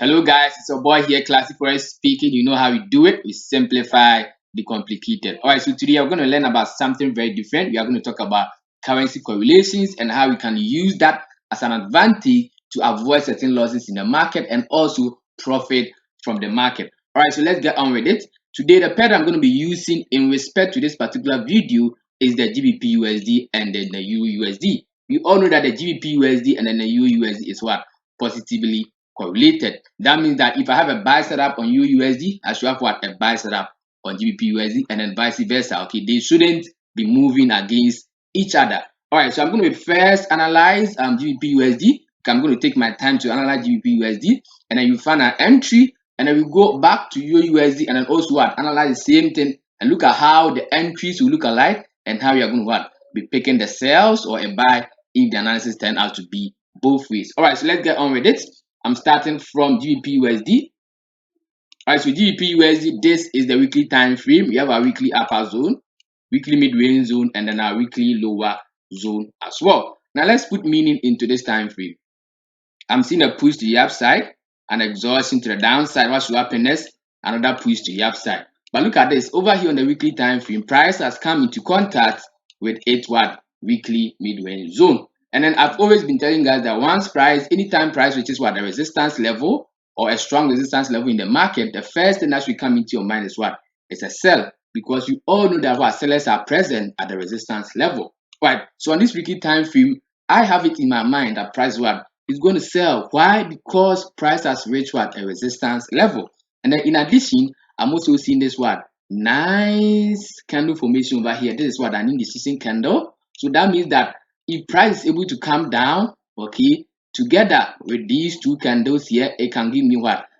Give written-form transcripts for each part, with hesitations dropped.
Hello guys, it's your boy here, Classic Forex speaking. You know how we do it. We simplify the complicated. Alright, so today we're going to learn about something very different. We are going to talk about currency correlations and how we can use that as an advantage to avoid certain losses in the market and also profit from the market. Alright, so let's get on with it. Today the pair I'm going to be using in respect to this particular video is the GBPUSD and then the EURUSD. We all know that the GBPUSD and then the EURUSD is what? Positively correlated. That means that if I have a buy setup on EURUSD, I should have what? A buy setup on GBPUSD and then vice versa. Okay, they shouldn't be moving against each other. All right, so I'm going to first analyze GBPUSD. I'm going to take my time to analyze GBPUSD, and then you find an entry, and then we go back to EURUSD, and then also what? Analyze the same thing and look at how the entries will look alike and how you're going to what? Be picking the sales or a buy if the analysis turns out to be both ways. All right, so let's get on with it. I'm starting from GBPUSD. Alright, so GBPUSD, this is the weekly time frame. We have our weekly upper zone, weekly mid-range zone, and then our weekly lower zone as well. Now let's put meaning into this time frame. I'm seeing a push to the upside, an exhaustion to the downside. What should happen next? Another push to the upside. But look at this. Over here on the weekly time frame, price has come into contact with its weekly mid-range zone. And then I've always been telling guys that anytime price reaches the resistance level or a strong resistance level in the market, the first thing that should come into your mind is what? It's a sell, because you all know that sellers are present at the resistance level. Right. So on this weekly time frame, I have it in my mind that price is going to sell. Why? Because price has reached a resistance level. And then in addition, I'm also seeing this nice candle formation over here. This is an indecision candle. So that means that if price is able to come down, okay, together with these two candles here, it can give me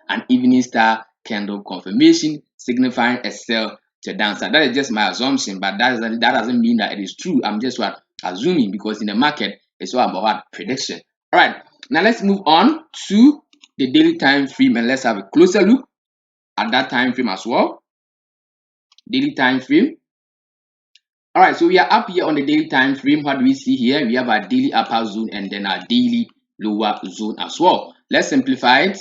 an evening star candle confirmation, signifying a sell to the downside. That is just my assumption, but that doesn't mean that it is true. I'm just assuming, because in the market it's all about prediction. All right, now let's move on to the daily time frame and let's have a closer look at that time frame as well. Daily time frame. All right, so we are up here on the daily time frame. What do we see here? We have our daily upper zone and then our daily lower zone as well. Let's simplify it.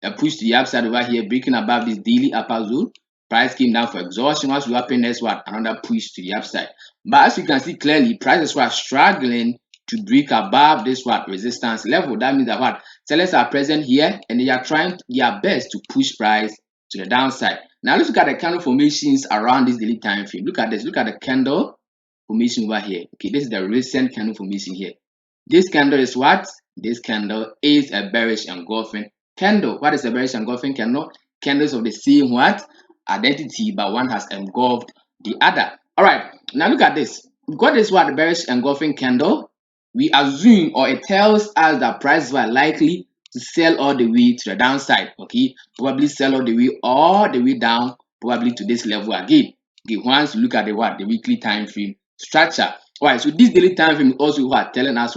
A push to the upside over here, breaking above this daily upper zone. Price came down for exhaustion. What will happen next? Another push to the upside. But as you can see clearly, prices were struggling to break above this resistance level. That means that sellers are present here and they are trying their best to push price to the downside. Now let's look at the candle formations around this daily time frame. Look at this. Look at the candle formation over here. Okay, this is the recent candle formation here. This candle is what? This candle is a bearish engulfing candle. What is a bearish engulfing candle? Candles of the same identity, but one has engulfed the other. All right, now look at this. We've got this the bearish engulfing candle. We assume, or it tells us that prices were likely to sell all the way to the downside. Okay, probably sell all the way down, probably to this level again. Okay, once you look at the weekly time frame structure. All right, so this daily time frame is also telling us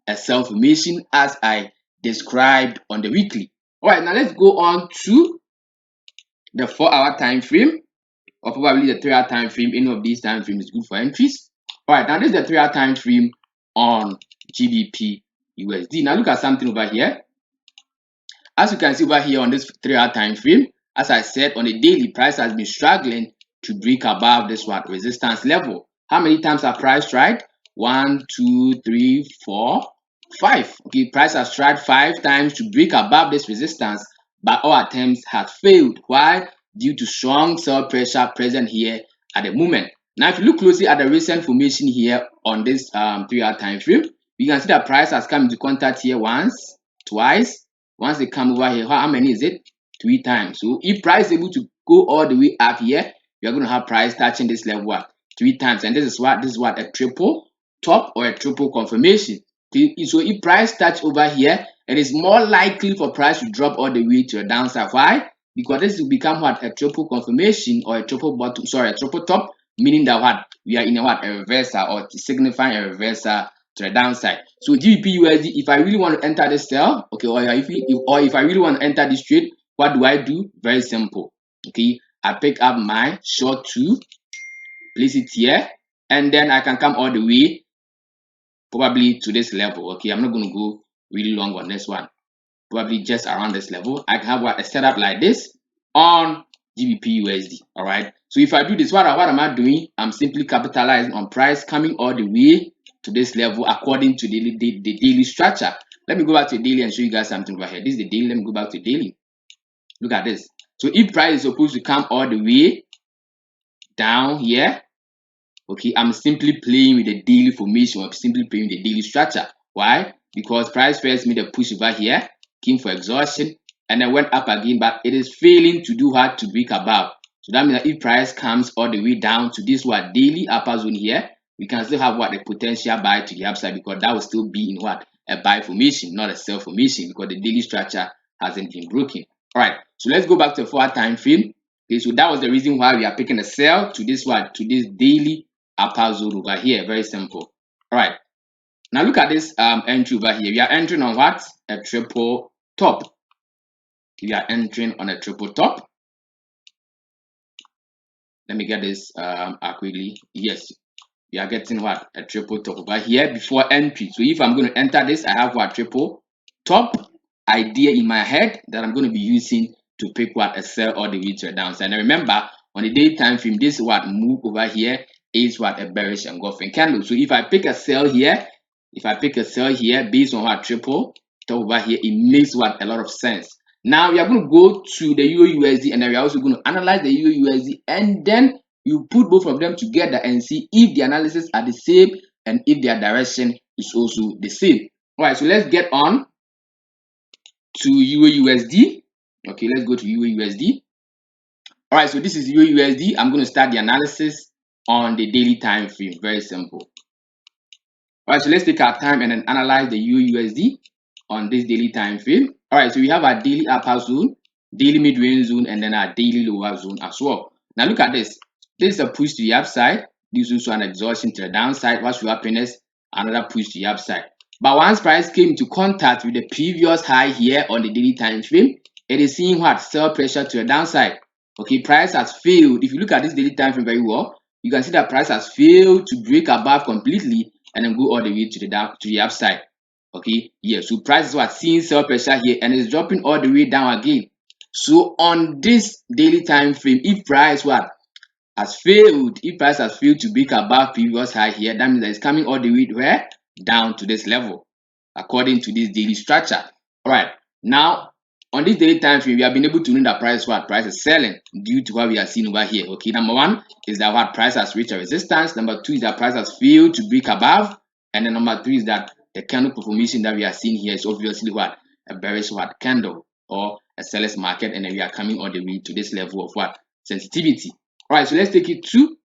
a sell formation as I described on the weekly. All right, now let's go on to the 4-hour time frame, or probably the 3-hour time frame. Any of these time frames is good for entries. All right, now this is the 3-hour time frame on GBPUSD. Now look at something over here. As you can see over here on this 3-hour time frame, as I said, on the daily, price has been struggling to break above this resistance level. How many times have price tried? 1, 2, 3, 4, 5. Okay, price has tried 5 times to break above this resistance, but all attempts have failed. Why? Due to strong sell pressure present here at the moment. Now, if you look closely at the recent formation here on this 3-hour time frame, you can see that price has come into contact here once, twice. Once they come over here, how many is it? 3 times. So if price is able to go all the way up here, you are going to have price touching this level 3 times, and this is what a triple top or a triple confirmation. So if price touch over here, it is more likely for price to drop all the way to the downside. Why? Because this will become a triple confirmation or a triple bottom, sorry, a triple top, meaning that we are in a reversal, or signifying a reversal to the downside. So GBPUSD, if I really want to enter this sell, okay, or if I really want to enter this trade, what do? Very simple. Okay, I pick up my short 2, place it here, and then I can come all the way probably to this level. Okay, I'm not going to go really long on this one. probably just around this level. I can have what a setup like this on GBPUSD. All right. So if I do this, what am I doing? I'm simply capitalizing on price coming all the way to this level according to the daily structure. Let me go back to daily and show you guys something over here. This is the daily. Let me go back to daily. Look at this. So if price is supposed to come all the way down here, okay, I'm simply playing with the daily formation. I'm simply playing with the daily structure. Why? Because price first made a push over here, came for exhaustion, and then went up again, but it is failing to do what to break above. So that means that if price comes all the way down to this what daily upper zone here, we can still have what a potential buy to the upside, because that will still be in what a buy formation, not a sell formation, because the daily structure hasn't been broken. All right, so let's go back to the 4-hour time frame. Okay, so that was the reason why we are picking a sell to this one, to this daily upper zone over here. Very simple. All right, now look at this entry over here. We are entering on what? A triple top. We are entering on a triple top. Let me get this accurately. Yes, we are getting what? A triple top over here before entry. So if I'm going to enter this, I have what? Triple top idea in my head that I'm going to be using to pick what? A sell all the way to a downside. Now remember, on the day time frame, this what move over here is what? A bearish engulfing candle. So if I pick a sell here, based on what? Triple top over here, it makes what? A lot of sense. Now we are going to go to the EURUSD, and then we are also going to analyze the EURUSD, and then you put both of them together and see if the analysis are the same and if their direction is also the same. All right, so let's get on to EURUSD. Okay, let's go to EURUSD. All right, so this is EURUSD. I'm going to start the analysis on the daily time frame. Very simple. All right, so let's take our time and then analyze the EURUSD on this daily time frame. All right, so we have our daily upper zone, daily mid-range zone, and then our daily lower zone as well. Now look at this. This is a push to the upside. This is also an exhaustion to the downside. What should happen is another push to the upside. But once price came into contact with the previous high here on the daily time frame, it is seeing what? Sell pressure to the downside. Okay, price has failed. If you look at this daily time frame very well, you can see that price has failed to break above completely and then go all the way to the upside. Okay, yeah, so price is what? Seeing sell pressure here and it's dropping all the way down again. So on this daily time frame, if price what? Has failed, if price has failed to break above previous high here, that means that it's coming all the way where? Down to this level, according to this daily structure. All right, now on this daily time frame, we have been able to know that price what? Price is selling due to what we are seeing over here. Okay, number one is that what? Price has reached a resistance. Number two is that price has failed to break above, and then number three is that the candle formation that we are seeing here is obviously what? A bearish what? Candle, or a seller's market, and then we are coming all the way to this level of what? Sensitivity. All right, so let's take it to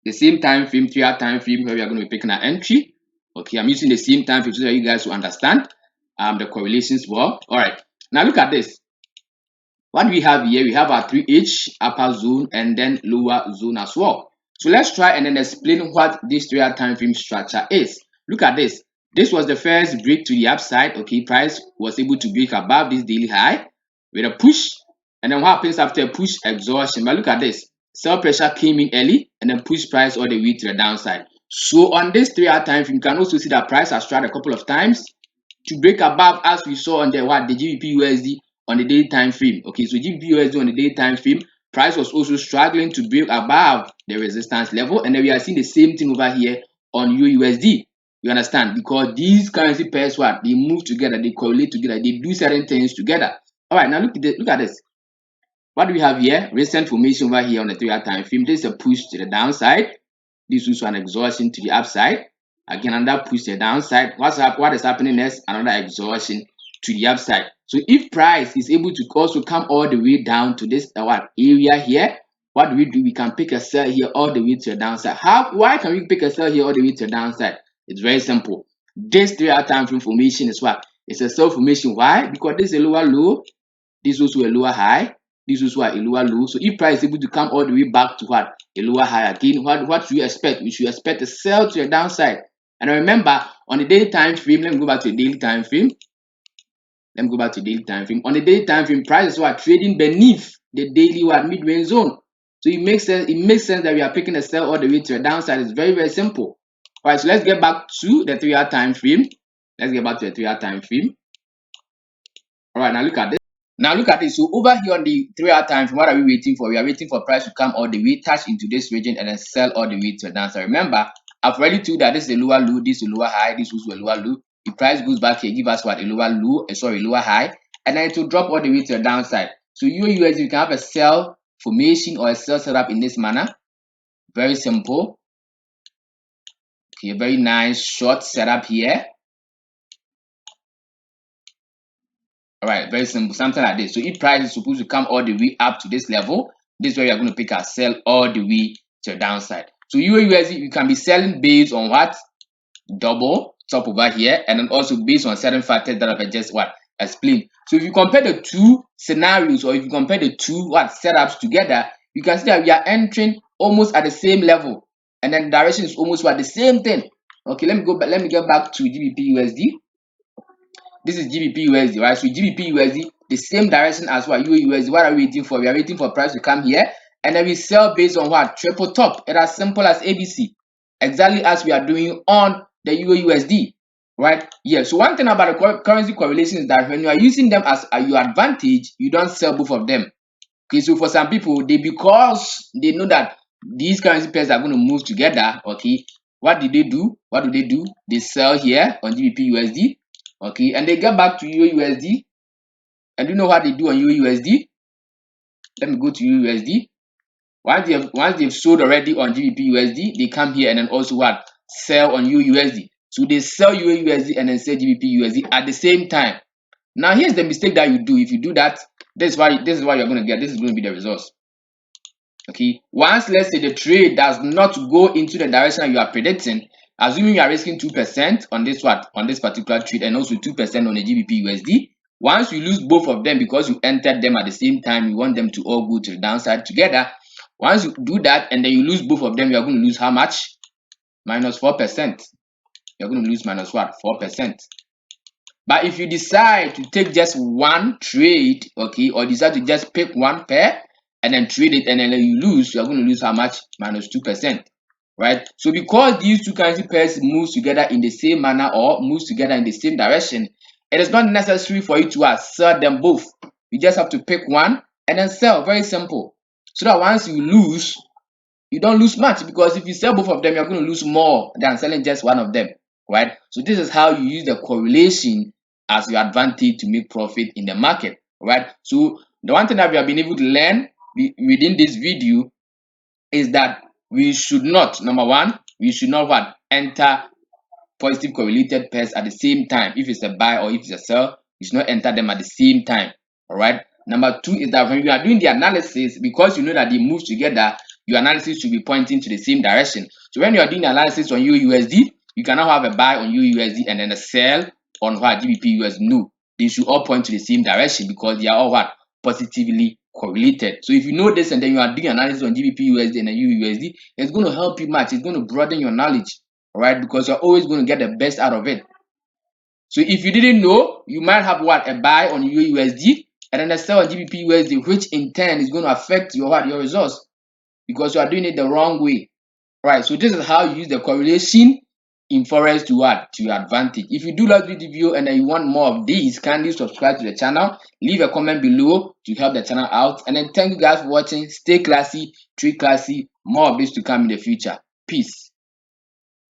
the same time frame, 3-hour time frame, where we are going to be picking an entry. Okay, I'm using the same time frame so that you guys will understand the correlations well. All right, now look at this. What do we have here? We have our 3H upper zone and then lower zone as well. So let's try and then explain what this 3-hour time frame structure is. Look at this. This was the first break to the upside. Okay, price was able to break above this daily high with a push. And then what happens after a push? Exhaustion. But look at this. Sell pressure came in early and then push price all the way to the downside. So on this 3-hour time frame, you can also see that price has tried a couple of times to break above, as we saw on the GBPUSD on the daily time frame. Okay, so GBPUSD on the daily time frame, price was also struggling to break above the resistance level, and then we are seeing the same thing over here on EURUSD. You understand? Because these currency pairs, what? They move together, they correlate together, they do certain things together. All right, now look at this. What do we have here? Recent formation over here on the 3-hour time frame. This is a push to the downside. This is also an exhaustion to the upside. Again, another push to the downside. What is happening next? Another exhaustion to the upside. So if price is able to also come all the way down to this area here, what do? We can pick a sell here all the way to the downside. Why can we pick a sell here all the way to the downside? It's very simple. This 3-hour time frame formation is what? It's a sell formation. Why? Because this is a lower low. This is also a lower high. This is what? A lower low. So if price is able to come all the way back to what? A lower high again, what should you expect? We should expect a sell to the downside. And remember, on the daily time frame, let me go back to the daily time frame. On the daily time frame, price is what? Trading beneath the daily mid-range zone. So it makes sense that we are picking a sell all the way to the downside. It's very, very simple. All right, so let's get back to the 3-hour time frame. All right, now look at this. Now look at this. So over here on the 3-hour time frame, what are we waiting for? We are waiting for price to come all the way, touch into this region, and then sell all the way to the downside. Remember, I've already told that this is a lower low, this is a lower high, this is also a lower low. The price goes back here, give us what? A lower low, lower high, and then it will drop all the way to the downside. So EURUSD, you can have a sell formation or a sell setup in this manner. Very simple. Okay, very nice short setup here. All right, very simple, something like this. So if price is supposed to come all the way up to this level, this is where you're going to pick a sell all the way to the downside. So EURUSD, you can be selling based on what? Double top over here, and then also based on certain factors that I've just explained. So if you compare the two scenarios, or if you compare the two setups together, you can see that we are entering almost at the same level, and then the direction is almost the same thing. Okay, let me go back. Let me get back to GBPUSD. This is GBPUSD, right? So GBPUSD, the same direction as what EURUSD. What are we waiting for? We are waiting for price to come here, and then we sell based on what? Triple top. It's as simple as ABC, exactly as we are doing on the EURUSD, right? Yeah. So one thing about the currency correlation is that when you are using them as your advantage, you don't sell both of them. Okay. So for some people, because they know that these currency pairs are going to move together. Okay. What do they do? What do they do? They sell here on GBPUSD. Okay, and they get back to EURUSD. And do you know what they do on EURUSD? Let me go to EURUSD. Once they've sold already on GBPUSD, they come here and then also what? Sell on EURUSD. So they sell EURUSD and then sell GBPUSD at the same time. Now here's the mistake that you do. If you do that, this is what you're going to get. This is going to be the results. Okay, once let's say the trade does not go into the direction that you are predicting, assuming you are risking 2% on this particular trade, and also 2% on the GBPUSD. Once you lose both of them because you entered them at the same time, you want them to all go to the downside together. Once you do that and then you lose both of them, you are going to lose how much? Minus 4%. You're going to lose minus what? 4%. But if you decide to take just one trade, okay, or decide to just pick one pair and then trade it and then you lose, you're going to lose how much? Minus 2%. Right? So because these two currency pairs move together in the same manner or moves together in the same direction, it is not necessary for you to sell them both. You just have to pick one and then sell. Very simple. So that once you lose, you don't lose much, because if you sell both of them, you're going to lose more than selling just one of them. Right? So this is how you use the correlation as your advantage to make profit in the market. Right? So the one thing that we have been able to learn within this video is that we should not, number one, we should not enter positive correlated pairs at the same time. If it's a buy or if it's a sell, you should not enter them at the same time. All right. Number two is that when you are doing the analysis, because you know that they move together, your analysis should be pointing to the same direction. So when you are doing the analysis on EURUSD, you cannot have a buy on EURUSD and then a sell on GBPUSD. No, they should all point to the same direction because they are all positively correlated. So if you know this and then you are doing analysis on GBPUSD and EURUSD, it's going to help you much. It's going to broaden your knowledge, all right? Because you're always going to get the best out of it. So if you didn't know, you might have a buy on EURUSD and then a sell on GBPUSD, which in turn is going to affect your results because you are doing it the wrong way, right? So this is how you use the correlation in forex to your advantage. If you do like this video and then you want more of these, kindly subscribe to the channel, leave a comment below to help the channel out, and then thank you guys for watching. Stay classy, trade classy. More of this to come in the future. Peace.